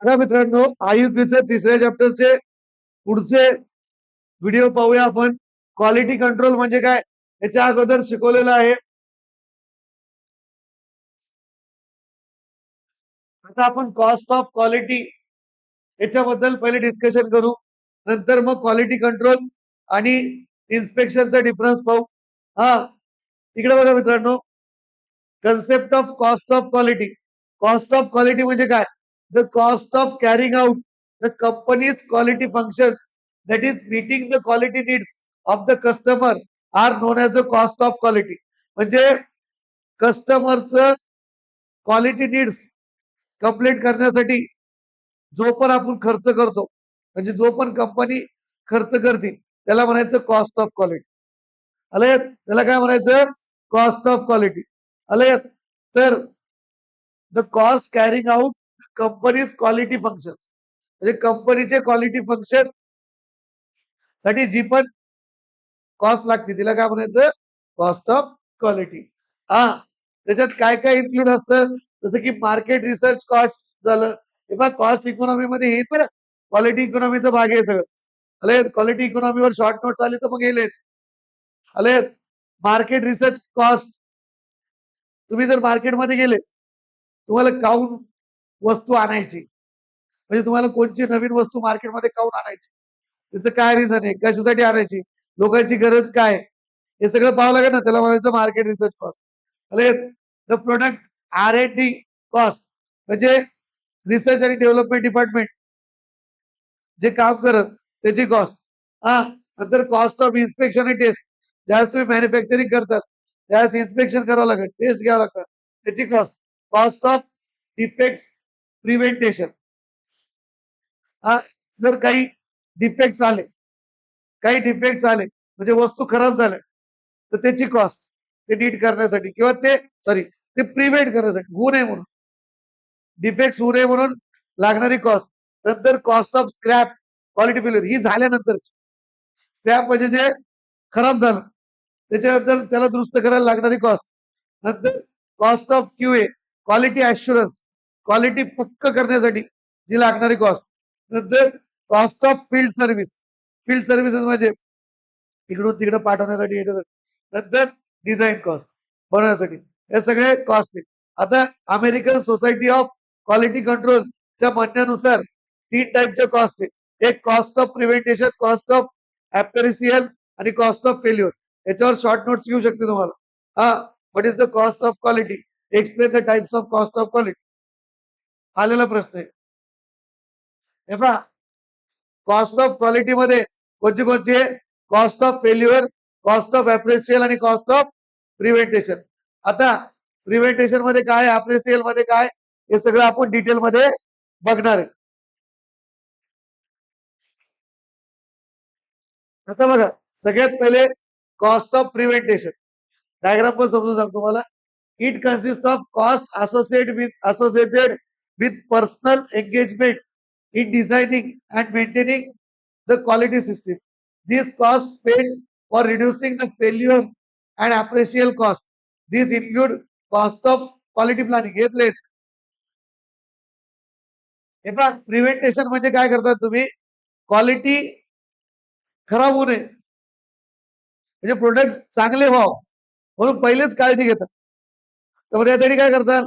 बघा मित्रांनो, आयुक्यचे तिसऱ्या चॅप्टरचे पुढचे व्हिडिओ पाहूया आपण. क्वालिटी कंट्रोल म्हणजे काय याच्या अगोदर शिकवलेलं आहे. आता आपण कॉस्ट ऑफ क्वालिटी याच्याबद्दल पहिले डिस्कशन करू, नंतर मग क्वालिटी कंट्रोल आणि इन्स्पेक्शनचा डिफरन्स पाहू. हा, इकडे बघा मित्रांनो, concept of cost of quality. Cost of quality म्हणजे काय? The cost of carrying out the companies quality functions that is meeting the quality needs of the customer are known as the cost of quality. म्हणजे कस्टमरचं quality needs complete करण्यासाठी जो पण आपण खर्च करतो, म्हणजे जो पण कंपनी खर्च करते त्याला म्हणायचं कॉस्ट ऑफ क्वालिटी. आलं? त्याला काय म्हणायचं? Cost of quality. आलं? तर the cost carrying out companies quality functions, म्हणजे कंपनीचे क्वालिटी फंक्शन साठी जी पण कॉस्ट लागते तिला काय म्हणायचं? Cost of quality. हा, त्याच्यात काय काय इन्क्लूड असतं, जसं की मार्केट रिसर्च कॉस्ट झालं. हे बघ, कॉस्ट इकॉनॉमी मध्ये येईल बरं, क्वालिटी इकॉनॉमीचा भाग आहे सगळं. आले? क्वालिटी इकॉनॉमीवर शॉर्ट नोट्स आले तर मग येलेच. आले? मार्केट रिसर्च कॉस्ट, तुम्ही जर मार्केटमध्ये गेले, तुम्हाला काऊन वस्तू आणायची, म्हणजे तुम्हाला कोणची नवीन वस्तू मार्केटमध्ये काऊन आणायची, त्याचं काय रिझन आहे, कशासाठी आणायची, लोकांची गरज काय, हे सगळं पाहावं लागेल ना. त्याला म्हणायचं market research cost. The product R&D cost, म्हणजे रिसर्च आणि डेव्हलपमेंट डिपार्टमेंट जे काम करत त्याची कॉस्ट. हा, नंतर कॉस्ट ऑफ इन्स्पेक्शन आणि टेस्ट, ज्यावेळेस तुम्ही मॅन्युफॅक्चरिंग करतात त्यावेळेस इन्स्पेक्शन करावं लागेल, टेस्ट घ्यावं लागतात, त्याची कॉस्ट. कॉस्ट ऑफ डिफेक्ट्स प्रिव्हेंटेशन, हा, जर काही डिफेक्ट्स आले, काही डिफेक्ट्स आले म्हणजे वस्तू खराब झाल्या तर त्याची कॉस्ट, ते नीट करण्यासाठी किंवा ते ते प्रिव्हेंट करण्यासाठी, होऊ नये म्हणून, डिफेक्ट्स होऊ नये म्हणून लागणारी कॉस्ट. नंतर cost of scrap quality failure, ही झाल्यानंतर. स्क्रॅप म्हणजे जे खराब झालं त्याच्यानंतर त्याला दुरुस्त करायला लागणारी कॉस्ट. नंतर cost of QA quality assurance, quality पक्क करण्यासाठी जी लागणारी कॉस्ट. नंतर cost of field service, field services म्हणजे इकडून तिकडे पाठवण्यासाठी, याच्यासाठी. नंतर डिझाईन कॉस्ट बनवण्यासाठी, हे सगळे कॉस्ट आहे. आता अमेरिकन सोसायटी ऑफ क्वालिटी कंट्रोलच्या म्हणण्यानुसार 3 टाईपच्या कॉस्ट आहे. एक कॉस्ट ऑफ प्रिव्हेंटेशन, कॉस्ट ऑफ ऍपरेसियल आणि कॉस्ट ऑफ फेल्युअर. याच्यावर शॉर्ट नोट्स घेऊ शकते तुम्हाला. हा, what is the cost of quality, explain the types of cost of quality, आलेला प्रश्न आहे. हे पहा, कॉस्ट ऑफ क्वालिटी मध्ये कोणची कोणची आहे? Cost of failure, cost of appraisal आणि कॉस्ट ऑफ प्रिव्हेंटेशन. आता प्रिव्हेंटेशन मध्ये काय, अप्रेसियल मध्ये काय, हे सगळं आपण डिटेल मध्ये बघणार आहे. आता बघा, सगळ्यात पहिले कॉस्ट ऑफ प्रिव्हेंटेशन. डायग्राम पण समजून सांगतो तुम्हाला. It consist of cost associated with personal engagement in designing and maintaining the quality system. These costs paid for reducing the failure and appracial cost. These include cost of quality planning. घेतलेच. हे पहा, प्रिव्हेंटेशन म्हणजे काय करतात तुम्ही? Quality खराब होऊ नये, म्हणजे प्रोडक्ट चांगले व्हावं म्हणून पहिलेच काळजी घेतात. तर त्यासाठी काय करतात?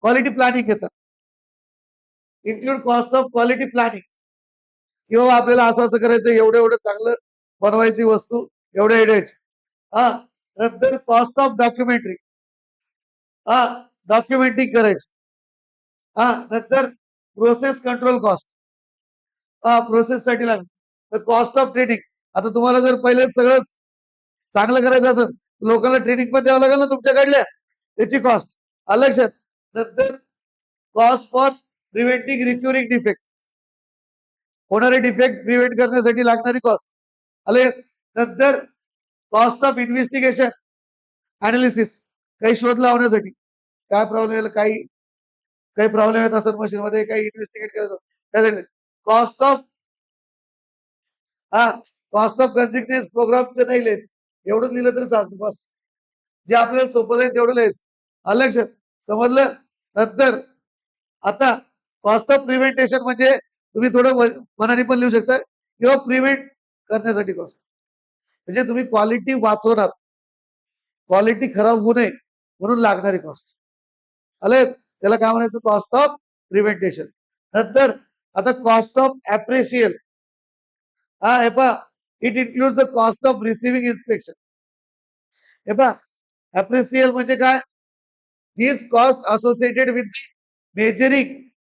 क्वालिटी प्लॅनिंग घेतात. Include cost of quality planning, किंवा आपल्याला असं असं करायचं, एवढं एवढं चांगलं बनवायची वस्तू, एवढ्या एवढ्याची. हा, नंतर कॉस्ट ऑफ डॉक्युमेंटरी, हा, डॉक्युमेंटिंग करायची. हा, नंतर प्रोसेस कंट्रोल कॉस्ट, हा, प्रोसेस साठी लागेल. कॉस्ट ऑफ ट्रेनिंग, आता तुम्हाला जर पहिले सगळंच चांगलं करायचं असेल, लोकांना ट्रेनिंग पण द्यावं लागेल ना तुमच्याकडल्या, त्याची कॉस्ट लक्षात. नंतर कॉस्ट फॉर प्रिव्हेंटिंग रिक्युरिंग डिफेक्ट, होणारे डिफेक्ट प्रिव्हेंट करण्यासाठी लागणारी कॉस्ट आले. नंतर कॉस्ट ऑफ इन्व्हेस्टिगेशन अनालिसिस, काही शोध लावण्यासाठी, काय प्रॉब्लेम आहे, काही प्रॉब्लेम येत असेल मशीन मध्ये, काही इन्व्हेस्टिगेट करायचं त्यासाठी कॉस्ट ऑफ, हा, कॉस्ट ऑफ कन्सिक्वेन्स प्रोग्रामचं नाही लिहायचं, एवढंच लिहिलं तरी चालतं बस, जे आपल्याला सोपं जाईल तेवढं लिहायचं. लक्षात, समजलं. नंतर आता कॉस्ट ऑफ प्रिव्हेंटेशन म्हणजे तुम्ही थोडं मनाने पण लिहू शकता किंवा प्रिव्हेंट करण्यासाठी कॉस्ट, म्हणजे तुम्ही क्वालिटी वाचवणार, क्वालिटी खराब होऊ नये म्हणून लागणारी कॉस्ट. आले, त्याला काय म्हणायचं? Cost of prevention. नंतर आता कॉस्ट ऑफ ऍप्रेशियल. हा हे पहा, it include the cost of receiving inspection. हे पहा, ऍप्रेशियल म्हणजे काय? These costs associated with measuring,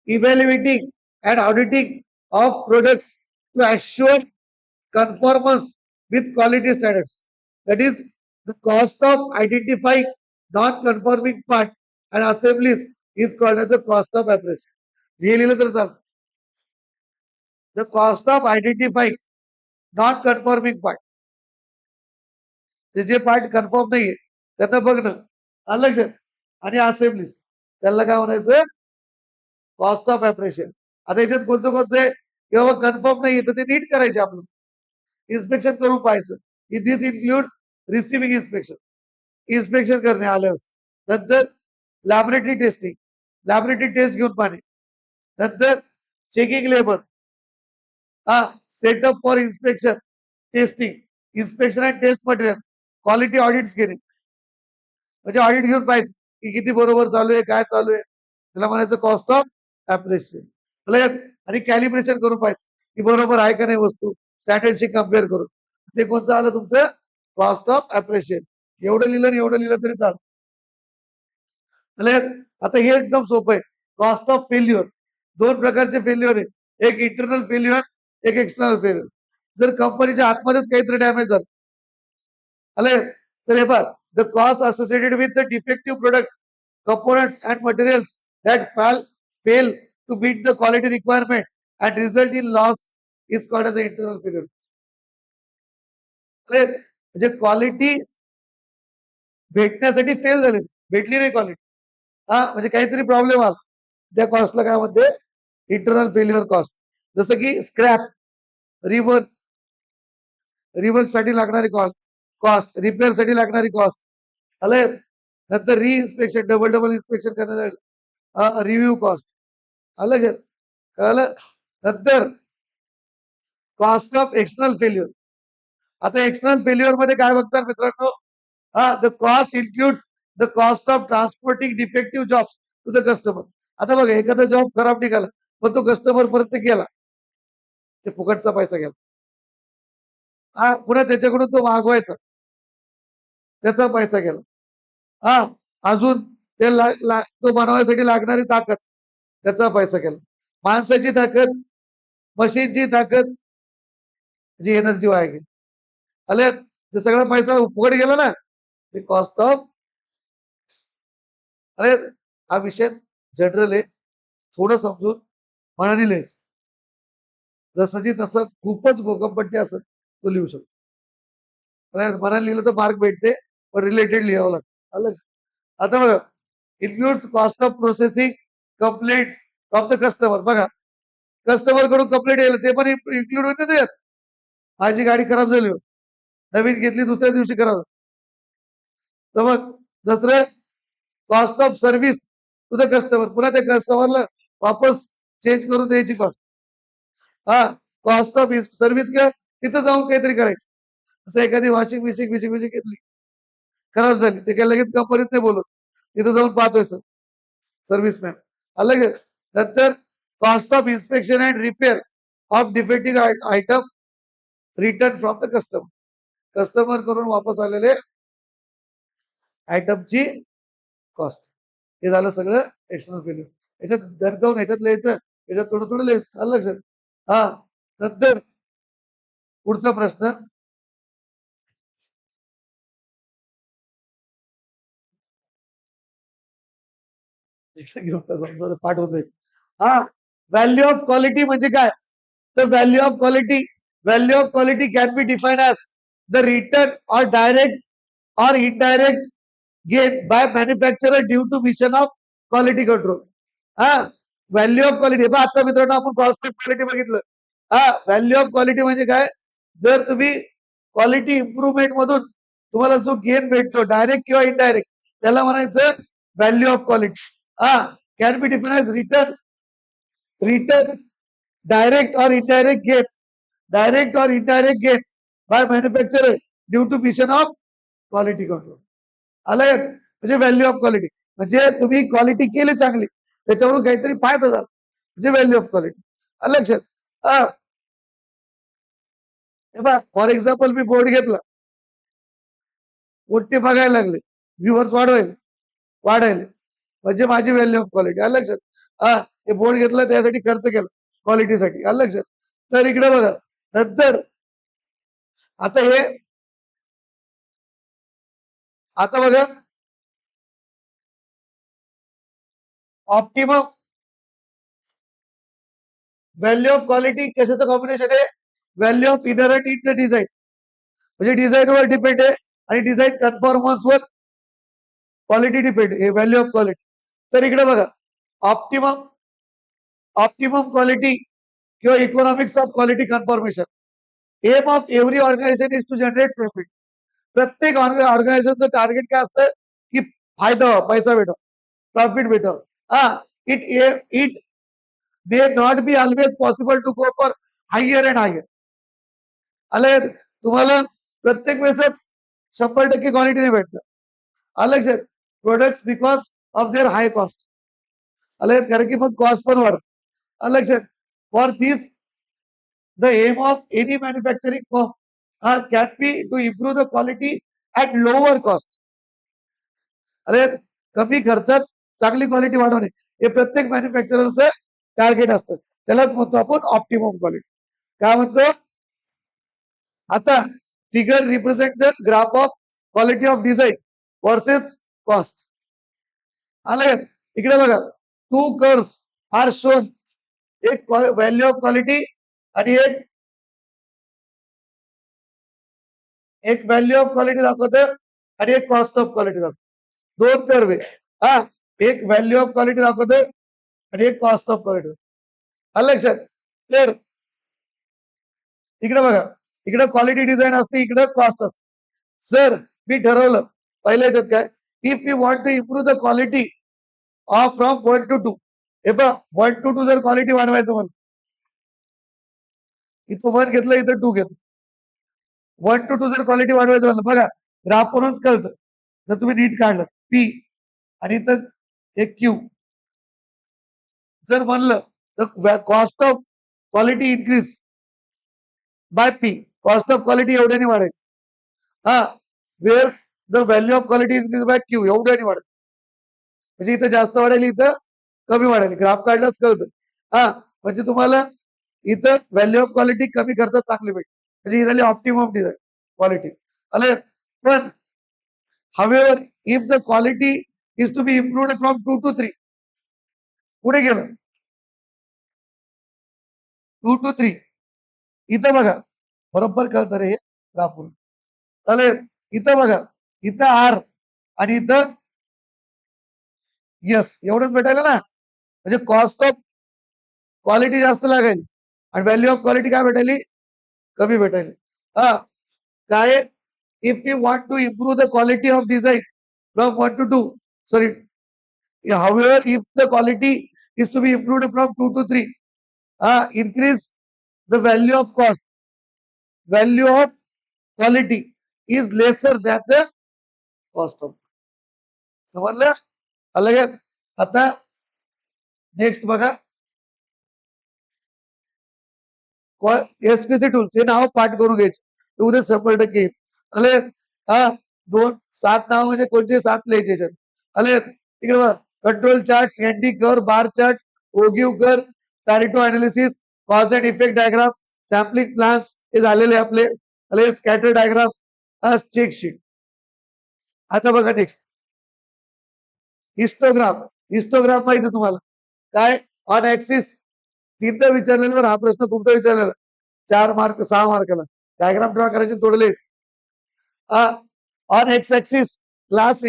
evaluating, and auditing of products to assure conformance with quality standards. That is, the cost of identifying non-conforming part and assemblies is called as the cost of appraisal. हे लिहिलं तर चालतं. The cost of identifying non-conforming part. जे part confirm नाहीये त्यांना बघणं, अलग आणि असेंब्लीज, त्याला काय म्हणायचं? Cost of appraisal. आता याच्यात कोणतं कोणतं आहे किंवा कन्फर्म नाही तर ते नीट करायचे, आपलं इन्स्पेक्शन करून पाहायचं. दिस इन्क्लूड रिसिव्हिंग इन्स्पेक्शन, इन्स्पेक्शन करणे आल्यास. नंतर लॅबोरेटरी टेस्टिंग, लॅबोरेटरी टेस्ट घेऊन पाहणे. नंतर चेकिंग लेबर, हा setup for inspection, testing, inspection and test material, quality audits घेणे, म्हणजे ऑडिट घेऊन पाहायचं की किती बरोबर चालू आहे, काय चालू आहे, त्याला म्हणायचं कॉस्ट ऑफ ऍप्रेशियल. आणि कॅलिब्रेशन करून पाहायचं की बरोबर आहे का नाही वस्तू, स्टँडर्डशी कम्पेअर करून. ते कोणतं आलं तुमचं? Cost of appraisal. एवढं लिहिलं एवढं लिहिलं तरी चालतं. आता हे एकदम सोपं आहे. Cost of failure. दोन प्रकारचे फेल्युअर आहे, एक इंटरनल फेल्युअर, एक एक्सटर्नल फेल्युअर. जर कंपनीच्या आतमध्येच काहीतरी डॅमेज झालं आले तर हे बघ, the cost associated with the defective products, components and materials that fail to meet the quality requirement and result in loss is called as the internal failure. म्हणजे क्वालिटी भेटण्यासाठी फेल झाली, भेटली नाही क्वालिटी, हा म्हणजे काहीतरी प्रॉब्लेम आला, त्या कॉस्टला काय म्हणते? Internal failure cost. जसं की स्क्रॅप, रिवर्क, रिवर्क साठी लागणारी कॉस्ट, रिपेअर साठी लागणारी कॉस्ट, आले. नंतर री इन्स्पेक्शन, डबल इन्स्पेक्शन करण्यासाठी रिव्ह्यू कॉस्ट, अलग आहे, कळलं. नंतर कॉस्ट ऑफ एक्सटर्नल फेल्युअर. आता एक्सटर्नल फेल्युअर मध्ये काय बघतात मित्रांनो? The cost includes the cost of transporting defective jobs to the customer. आता बघा, एखादा जॉब खराब निघाला पण तो कस्टमर पर्यंत गेला, ते फुकटचा पैसा गेला. पुन्हा त्याच्याकडून तो मागवायचा, त्याचा पैसा गेला. अजून ते तो बनवायसाठी लागणारी ताकद, त्याचा पैसा गेला. माणसाची ताकद, मशीनची ताकद, जी एनर्जी वाया गेली. आले, ते सगळा पैसा फुकट गेला ना, ते कॉस्ट ऑफ. अरे हा विषय जनरल आहे, थोडं समजून मनाने लिहायचं. जसंची तसं खूपच घोकंपट्टी असं तो लिहू शकतो. मनाने लिहिलं तर मार्क भेटते, पण रिलेटेड लिहावं लागतं, अलग. आता बघा, includes cost of processing complaints from the customer. बघा, कस्टमर कडून कंप्लेंट येईल ते पण इन्क्लूड होते त्यात. माझी गाडी खराब झाली, नवीन घेतली, दुसऱ्या दिवशी खराब. तर मग दुसरं cost of service to the customer, पुन्हा त्या कस्टमरला वापस चेंज करून द्यायची कॉस्ट. कॉस्ट ऑफ सर्व्हिस किंवा तिथं जाऊन काहीतरी करायचं. असं एखादी वॉशिंग मशीन घेतली, खराब झाली, ते काय लगेच कंपनीत नाही बोलत, तिथं जाऊन पाहतोय सर सर्व्हिसमॅन, अलग. नंतर cost of inspection and repair of defective item return from the customer. Customer करून वापस आलेले आयटमची कॉस्ट. हे झालं सगळं एक्सटर्नल फेल्युअर. याच्यात दणकावून ह्याच्यात लिहायचं, याच्यात थोडं थोडं लिहायचं, आलं लक्षात. नंतर पुढचा प्रश्न, पाठ होत आहे. व्हॅल्यू ऑफ क्वालिटी म्हणजे काय? तर value of quality can be define as the return or direct or indirect gain by manufacturer due to mission of quality control. Value of quality. आता मित्रांनो आपण कॉस्ट ऑफ क्वालिटी बघितलं. Value of quality म्हणजे काय? जर तुम्ही quality improvement मधून तुम्हाला जो गेन भेटतो डायरेक्ट किंवा इनडायरेक्ट, त्याला म्हणायचं value of quality. Can be define as return return direct or indirect gain by manufacturer due to mission of quality control. आलं म्हणजे व्हॅल्यू ऑफ क्वालिटी, म्हणजे तुम्ही क्वालिटी केली चांगली त्याच्यावरून काहीतरी फायदा झाला म्हणजे व्हॅल्यू ऑफ क्वालिटी. आलं लक्षात. फॉर एक्झाम्पल मी बोर्ड घेतला, मोठे बघायला लागले, व्ह्युअर्स वाढायले म्हणजे माझी व्हॅल्यू ऑफ क्वालिटी. आलं लक्षात. हे बोर्ड घेतलं त्यासाठी खर्च केला क्वालिटीसाठी. आलं लक्षात. तर इकडे बघा, नंतर आता बघा ऑप्टिमम व्हॅल्यू ऑफ क्वालिटी कशाचं कॉम्बिनेशन आहे? Value of inherent in the design, म्हणजे डिझाईनवर डिपेंड आहे आणि डिझाईन कन्फॉर्मन्सवर क्वालिटी डिपेंड आहे, व्हॅल्यू ऑफ क्वालिटी. तर इकडे बघा, ऑप्टिमम क्वालिटी किंवा economics of quality conformation. Aim of every organisation is to generate profit. प्रत्येक ऑर्गनायझेशनचं टार्गेट काय असतं की फायदा व्हावा, पैसा भेटावा, प्रॉफिट भेटावा. It may not be always possible to go for higher and higher. आलं तुम्हाला प्रत्येक वेळेसच 100% क्वालिटी नाही भेटत. आलं लक्षात. Products because of their high cost. आलं कारण की मग कॉस्ट पण वाढत. आलं लक्षात. For this the aim of any manufacturing firm can be to improve the quality at lower cost. अरे कमी खर्चात चांगली क्वालिटी वाढवणे हे प्रत्येक मॅन्युफॅक्चररचं टार्गेट असतं. त्यालाच म्हणतो आपण ऑप्टिमम क्वालिटी. काय म्हणतो? आता figure represent the graph of quality of design versus cost. आलं इकडे बघा, 2 कर्व्स आर शोन. एक व्हॅल्यू ऑफ क्वालिटी आणि एक व्हॅल्यू ऑफ क्वालिटी दाखवतं आणि एक कॉस्ट ऑफ क्वालिटी दाखवतं. 2 कर्व आहे. एक व्हॅल्यू ऑफ क्वालिटी दाखवतं आणि एक कॉस्ट ऑफ क्वालिटी. आलं लक्षात. तर इकडे बघा, इकडे क्वालिटी डिझाईन असते, इकडे कॉस्ट असते. सर मी ठरवलं पहिल्या याच्यात काय, if you want to improve the quality of from 1 to 2, हे पहा 1 to 2 जर क्वालिटी वाढवायचं म्हणलं, इथं 1 घेतलं, इथं 2 घेतलं. 1 to 2 जर क्वालिटी वाढवायचं म्हणलं, बघा ग्राफवरूनच कळतं. जर तुम्ही नीट काढलं पी आणि इथं एक क्यू जर म्हणलं तर cost of quality increase by p. Cost of quality एवढ्याने वाढेल. Where the value of quality increase by q एवढ्याने वाढेल. म्हणजे इथं जास्त वाढेल, इथं कमी वाढेल. ग्राफ काढलाच कळतं. म्हणजे तुम्हाला इथं व्हॅल्यू ऑफ क्वालिटी कमी खर्चात चांगली भेटेल. म्हणजे ही झाली ऑप्टिमम डिझाईन क्वालिटी. आलं. पण however if the quality is to be improved from 2 to 3, पुढे गेलं 2 to 3, इथं बघा बरोबर कळतं रे हे ग्राफवरून. चालेल. इथं बघा, इथं आर आणि इथं यस एवढंच भेटायला ना. म्हणजे कॉस्ट ऑफ क्वालिटी जास्त लागेल आणि व्हॅल्यू ऑफ क्वालिटी काय भेटायली? कमी भेटायली. काय if you want to improve the quality of design from 1 to 2, sorry, however if the quality is to be improved from 2 to 3, increase the value of cost, value of quality is lesser than the cost of. समजलं? अलग. आता next बघा, SPC tools हे नाव पाठ करून घ्यायचे, उद्या 100% येईल. आले. 7 नाव म्हणजे कोणते 7 लिहायचे. आले. इकडे बघा, कंट्रोल चार्ट, एनडी कर, बार chart, ogive curve, Pareto analysis, cause and effect diagram, sampling plans हे झालेले आपले. आले. Scatter diagram, check sheet. आता बघा नेक्स्ट हिस्टोग्राफ माहिती तुम्हाला काय? ऑन ऍक्सिस 3दा विचारलेला हा प्रश्न खूपदा विचारलेला, 4 मार्क 6 मार्काला. डायग्राम ड्रॉ करायचे तोडलेच. On x axis class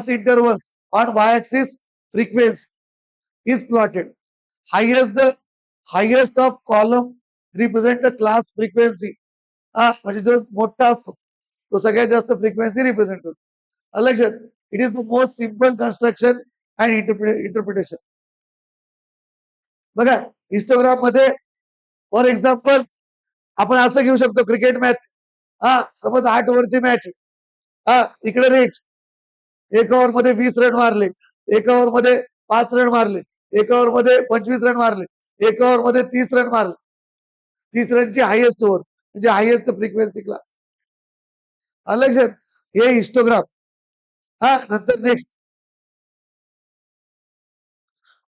intervals on y-axis frequency is plotted. Highest of column represent the class frequency. म्हणजे जो मोठा असतो तो सगळ्यात जास्त फ्रिक्वेन्सी रिप्रेझेंट करतो. लक्षात. It is the most simple construction and interpretation. बघा हिस्टोग्राम मध्ये फॉर एक्झाम्पल आपण असं घेऊ शकतो क्रिकेट मॅच. हा समज 8 ओव्हरची मॅच. हा इकडे रेच एका ओव्हर मध्ये 20 रन मारले, एका ओव्हर मध्ये 5 रन मारले, एका ओव्हर मध्ये 25 रन मारले, एका ओव्हर मध्ये 30 रन मारले. 30 रनची हायएस्ट ओव्हर म्हणजे हायएस्ट फ्रिक्वेन्सी क्लास. अलग हे हिस्टोग्राम. हा नंतर next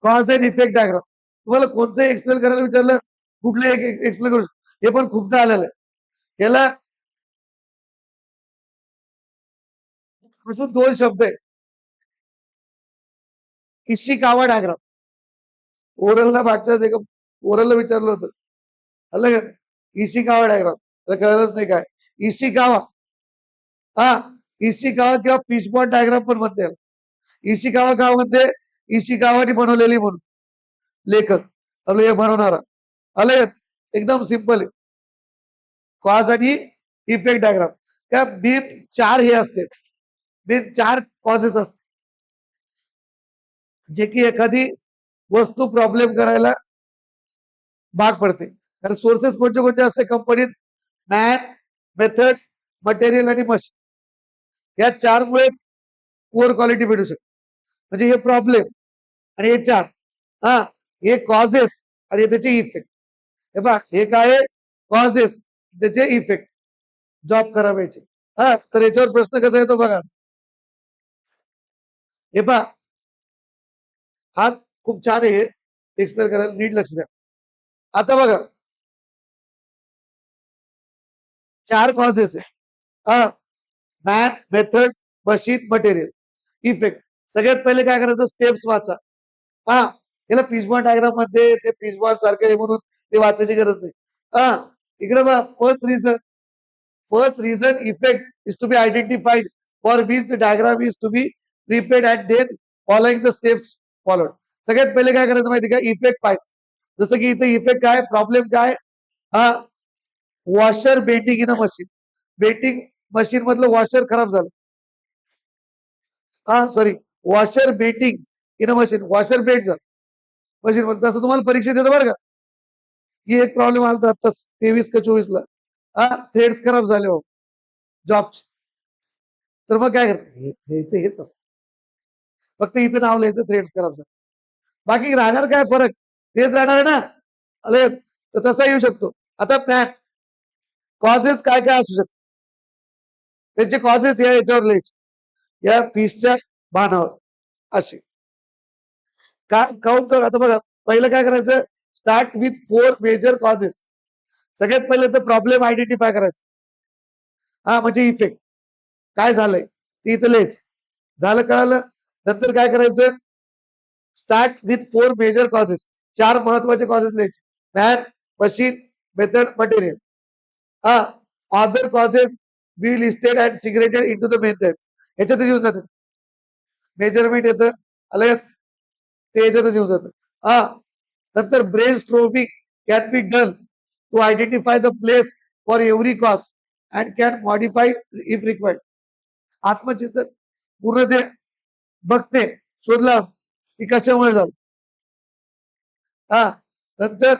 cause and effect diagram. तुम्हाला कोणतंही एक्सप्लेन करायला विचारलं कुठले एक एक्सप्लेन करू हे पण खूपदा आलेलं आहे. याला अजून 2 शब्द आहे. Ishikawa diagram. ओरलला मागच्याच एका ओरलला विचारलं होतं. आलं का? Ishikawa diagram. तर कळलंच नाही काय इशिकावा. हा इशिकावा किंवा फिशबॉन डायग्राम पण म्हणते याला. इशिकावा गाव म्हणजे इशिकावाने बनवलेली म्हणून लेखक आपलं हे बनवणारा. आलं का? एकदम सिंपल आहे. कॉज आणि इफेक्ट डायग्राम. त्या मेन 4 हे असते. मेन 4 कॉजेस असतात. जे की एखादी वस्तू प्रॉब्लेम करायला भाग पडते. कारण सोर्सेस कोणते कोणते असते कंपनीत मॅन, मेथड्स, मटेरियल आणि मशीन या 4 मुळेच पुअर क्वालिटी भेटू शकते. म्हणजे हे प्रॉब्लेम आणि हे 4 हा हे कॉजेस आणि त्याचे इफेक्ट. हे पहा हे काय कॉजेस त्याचे इफेक्ट जॉब करावायचे. हा तर याच्यावर प्रश्न कसा येतो बघा. हे पहा हा खूप छान आहे. एक्सप्लेन करायला नीट लक्ष द्या. आता बघा 4 कॉजेस आहे. हा man, method, machine, material, effect. सगळ्यात पहिले काय करायचं स्टेप्स वाचा. हा याला फिशबॉन डायग्राम मध्ये ते फिशबॉन सारखे म्हणून ते वाचायची गरज नाही. हा इकडे बघा first reason effect is to be identified for which diagram is to be prepaid and then following the steps followed. सगळ्यात पहिले काय करायचं माहिती का इफेक्ट पाहायचं. जसं की इथे इफेक्ट काय प्रॉब्लेम काय हा washer bending in a machine. Bending machine मधलं वॉशर खराब झालं. हा sorry washer bending in a machine washer bend झालं मशीन मध्ये. तसं तुम्हाला परीक्षेत येतं बरं का. ही एक प्रॉब्लेम आला आता 23 का 24 ला. हा थ्रेड्स खराब झाले हो जॉबचे. तर मग काय करते हेच असतं. फक्त इथं नाव लिहायचं थ्रेड्स खराब झाले. बाकी राहणार काय फरक तेच राहणार आहे ना. आले तर तसा येऊ शकतो. आता मॅन कॉजेस काय काय असू शकतो. त्यांचे कॉजेस या याच्यावर लिहायचे या फिशच्या बाणावर असे काउंट कर. आता बघा पहिलं काय करायचं स्टार्ट विथ 4 मेजर कॉजेस. सगळ्यात पहिले तर प्रॉब्लेम आयडेंटिफाय करायचं. हा म्हणजे इफेक्ट काय झालंय ते इथं लिहायचं. झालं कळालं. नंतर काय करायचं स्टार्ट विथ 4 मेजर कॉजेस. 4 महत्वाचे कॉजेस लिहायचे. Man, machine, method, material. हा other causes be listed and segregated into the method. ह्याच्यातच येऊन जातं मेजरमेंट येतं. आलं ते याच्यातच येऊन जातं. हा नंतर brainstorming can be done to identify the place for every cause and can modify if required. आत्मचिंतन पूर्ण ते बघते शोधला की कशामुळे झालं. हा नंतर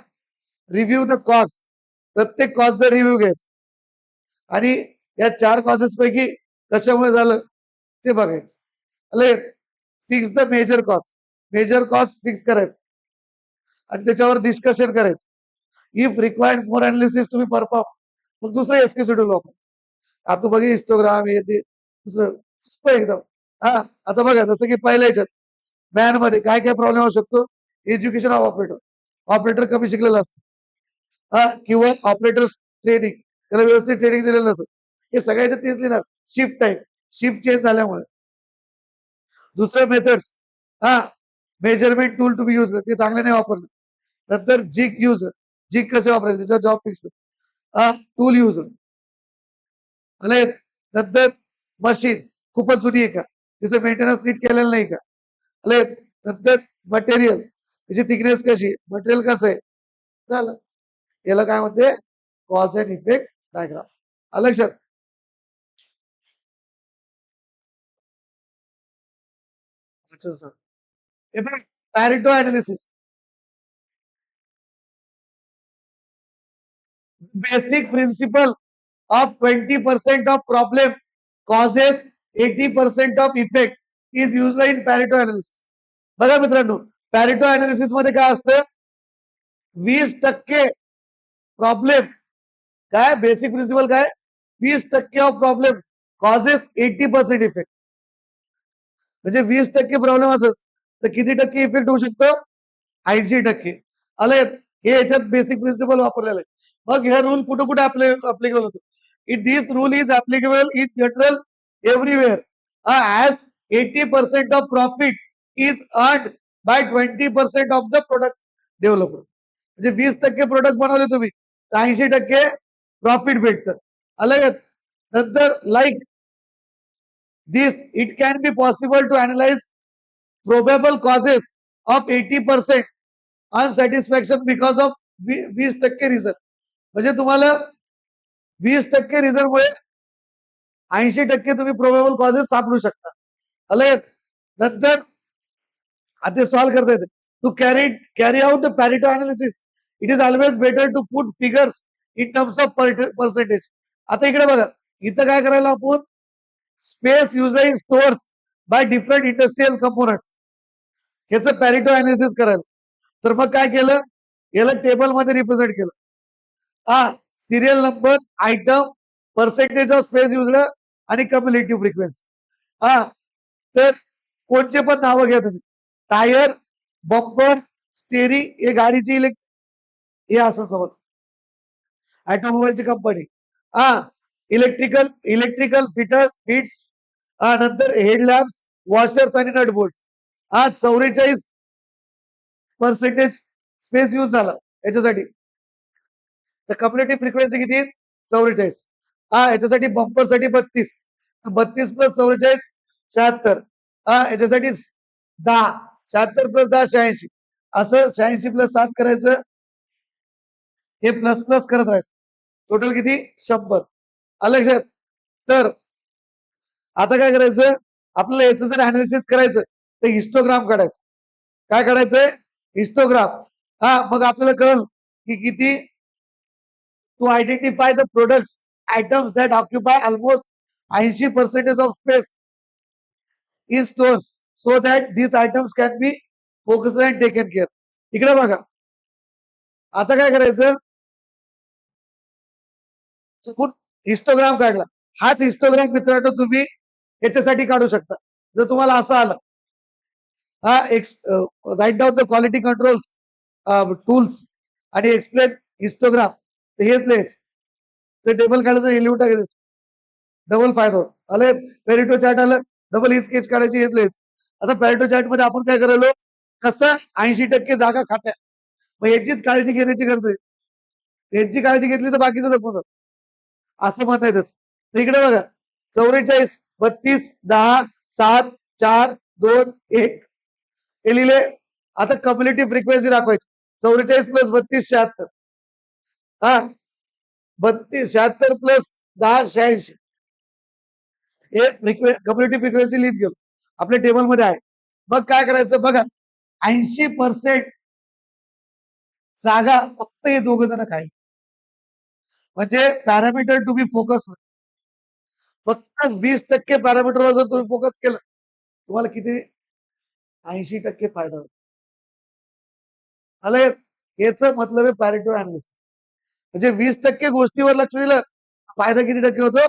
रिव्ह्यू द कॉज. प्रत्येक कॉजचा रिव्ह्यू घ्यायचा आणि या 4 कॉजेस पैकी कशामुळे झालं ते बघायचं. आले fix the major cause. Major cause fix करायचं आणि त्याच्यावर डिस्कशन करायचं. If required more analysis to be perform मग दुसरं एसके शेड्यूल वापर. आता बघा हिस्टोग्राम हे ते दुसरं सोपं एकदम. हा आता बघा जसं की पहिल्या ह्याच्यात मॅन मध्ये काय काय प्रॉब्लेम होऊ शकतो. Education of operator. ऑपरेटर कमी शिकलेला असतो. हा किंवा ऑपरेटर ट्रेनिंग त्याला व्यवस्थित ट्रेनिंग दिलेलं नसतं. हे सगळ्याच्या तेच लिहिणार. शिफ्ट टाईम शिफ्ट चेंज झाल्यामुळे. दुसरं मेथड्स हा measurement tool to be use ते चांगले नाही वापरलं. नंतर जिग यूज जिग कसे वापरायचे त्याच्यावर जॉब फिक्स. हा टूल यूज आले. नंतर मशीन खूपच जुनी आहे का तिचं मेंटेनन्स नीट केलेलं नाही का. आले नंतर मटेरियल त्याची थिकनेस कशी मटेरियल कसं आहे झालं. याला काय म्हणते कॉज अँड इफेक्ट डायग्राम. आलं लक्षात. Pareto analysis. Basic principle of 20% of problem causes 80% of effect is used in Pareto analysis. बघा मित्रांनो, पॅरेटो अनालिसिस मध्ये काय असतं, 20% प्रॉब्लेम काय, बेसिक प्रिन्सिपल काय, 20% ऑफ प्रॉब्लेम कॉजेस 80% इफेक्ट. म्हणजे 20% प्रॉब्लेम असेल तर किती टक्के इफेक्ट होऊ शकतो, 80%. आले हे याच्यात बेसिक प्रिन्सिपल वापरलेलं आहे. मग हे रूल कुठे कुठे अप्लिकेबल होतो, it this rule is applicable in general everywhere as 80% of profit is earn by 20% of the product developer. म्हणजे 20% प्रोडक्ट बनवले तुम्ही तर 80% प्रॉफिट भेटतं. आलं. नंतर like this it can be possible to analyse probable causes of 80% unsatisfaction because of 20% reason. म्हणजे तुम्हाला 20% reason मुळे 80% तुम्ही प्रोबेबल कॉजेस सापडू शकता. आलं. नंतर आता सॉल्व्ह करता येते. To carry out the Pareto analysis it is always better to put figures in terms of percentage. आता इकडे बघा, इथं काय करायला आपण, space user stores by different industrial components याचं पॅरेटो अनालिसिस करायला. तर मग काय केलं, याला टेबल मध्ये रिप्रेझेंट केलं. Serial number, item, percentage of space user आणि कम्युलेटिव्ह फ्रिक्वेन्सी. तर कोणचे पण नावं घ्या तुम्ही, टायर, बंपर, स्टेरिंग, हे गाडीची हे असं समज, ऑटोमोबाईलची कंपनी. इलेक्ट्रिकल फिट्स, नंतर हेडलॅम्प्स, वॉशर्स आणि नट बोल्ट्स. 44% स्पेस यूज झाला याच्यासाठी. तर कम्युलेटिव्ह फ्रिक्वेन्सी किती, 44. याच्यासाठी बंपर साठी 32, 32 प्लस 44 76. याच्यासाठी 10, 76 प्लस 10 86. असं 86 प्लस 7 करायचं, हे प्लस प्लस करत राहायचं. टोटल किती, 100. आलं लक्षात. तर आता काय करायचं, आपल्याला याचं जर अनालिसिस करायचं तर हिस्टोग्राम काढायचं. काय काढायचंय, हिस्टोग्राम. मग आपल्याला कळलं की किती, to identify the products items that occupy almost 80% of space in stores so that this items can be focused and taken care. इकडे बघा, आता काय करायचं, हिस्टोग्राम काढला. हाच हिस्टोग्राम मित्रांनो तुम्ही याच्यासाठी काढू शकता. जर तुम्हाला असं आलं, write down the quality controls tools आणि एक्सप्लेन हिस्टोग्राम, हेच लिहायचं. ते टेबल काढायचं, हे लिहून टाकायचं, डबल फायदा होतो. आले पेरिटो चार्ट आलं, डबल ही स्केच काढायची, हेच लिहायचं. आता पेरिटो चार्ट मध्ये आपण काय करायलो, कसं 80% जागा खात्या, मग याचीच काळजी घेण्याची गरज आहे. यांची काळजी घेतली तर बाकीचं नको, असं म्हणता येतं. इकडे बघा, 44, 32, 10, 7, 4, 2, 1 हे लिहिले. आता कम्युलेटिव्ह फ्रिक्वेन्सी दाखवायची, 44 प्लस 32 76. 32 76 प्लस 10 86. हे कम्युलेटिव्ह फ्रिक्वेन्सी लिहित गेलो, आपल्या टेबल मध्ये आहे. मग काय करायचं बघा, 80% जागा फक्त हे दोघ जण खाईल. म्हणजे पॅरामीटर टू बी फोकस, फक्त 20% पॅरामीटरवर जर तुम्ही फोकस केलं, तुम्हाला किती, 80% फायदा होतो. आलं. याच मतलब आहे पॅरेटो अनालिसिस. म्हणजे 20% गोष्टीवर लक्ष दिलं, फायदा किती टक्के होतो,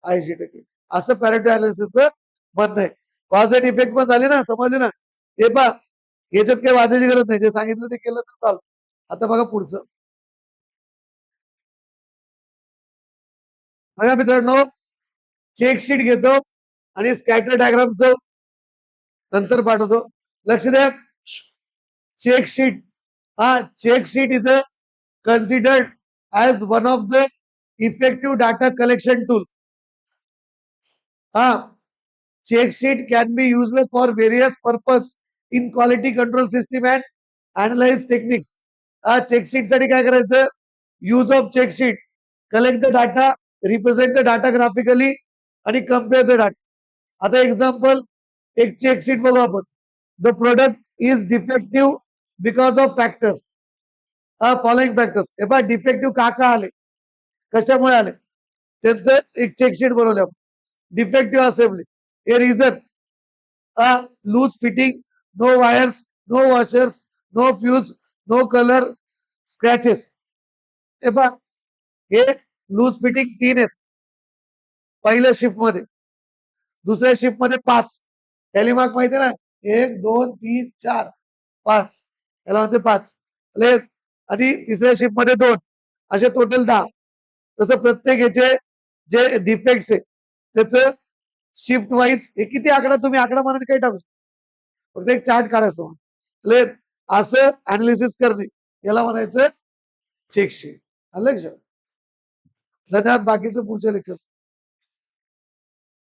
80%. असं पॅरेटो अनालिसिसचं म्हणणं आहे. कॉज अँड इफेक्ट पण झाले ना, समजले ना. ते पहा, याच्यात काही वाजायची गरज नाही, जे सांगितलं ते केलं तर चालतं. आता बघा पुढचं. बघा मित्रांनो, चेक शीट घेतो आणि स्कॅटर डायग्रामचं नंतर पाठवतो. लक्ष द्या, check sheet, check sheet is a considered as one of the effective data collection tool. Check sheet can be used for various purpose in quality control system and analyze techniques. Check sheet साठी काय करायचं, use of check sheet, collect the data, represent the data graphically आणि compare the data. आता example, एक check sheet बघू आपण. The product is defective because of factors, following factors. हे पहा, डिफेक्टिव्ह का आले, कशामुळे आले त्यांचं एक चेकशीट बनवलं डिफेक्टिव्ह असेंबली हे reason loose fitting no wires no washers no fuse no colour scratches हे पहा हे लूज फिटिंग 3 आहेत पहिल्या शिफ्ट मध्ये दुसऱ्या शिफ्ट मध्ये 5 टॅली मार्क माहिती आहे ना 1 2 3 4 5 याला म्हणते 5 आणि तिसऱ्या शिफ्ट मध्ये 2 असे टोटल 10 तसं प्रत्येक याचे जे डिफेक्ट्स आहे त्याचं शिफ्ट वाईज हे किती आकडा तुम्ही आकडा म्हणून काही टाकू फक्त एक चार्ट काढायचं असं अनालिसिस करणे याला म्हणायचं चेकशीट. अलग धन्यवाद बाकीचं पुढच्या लेक्चर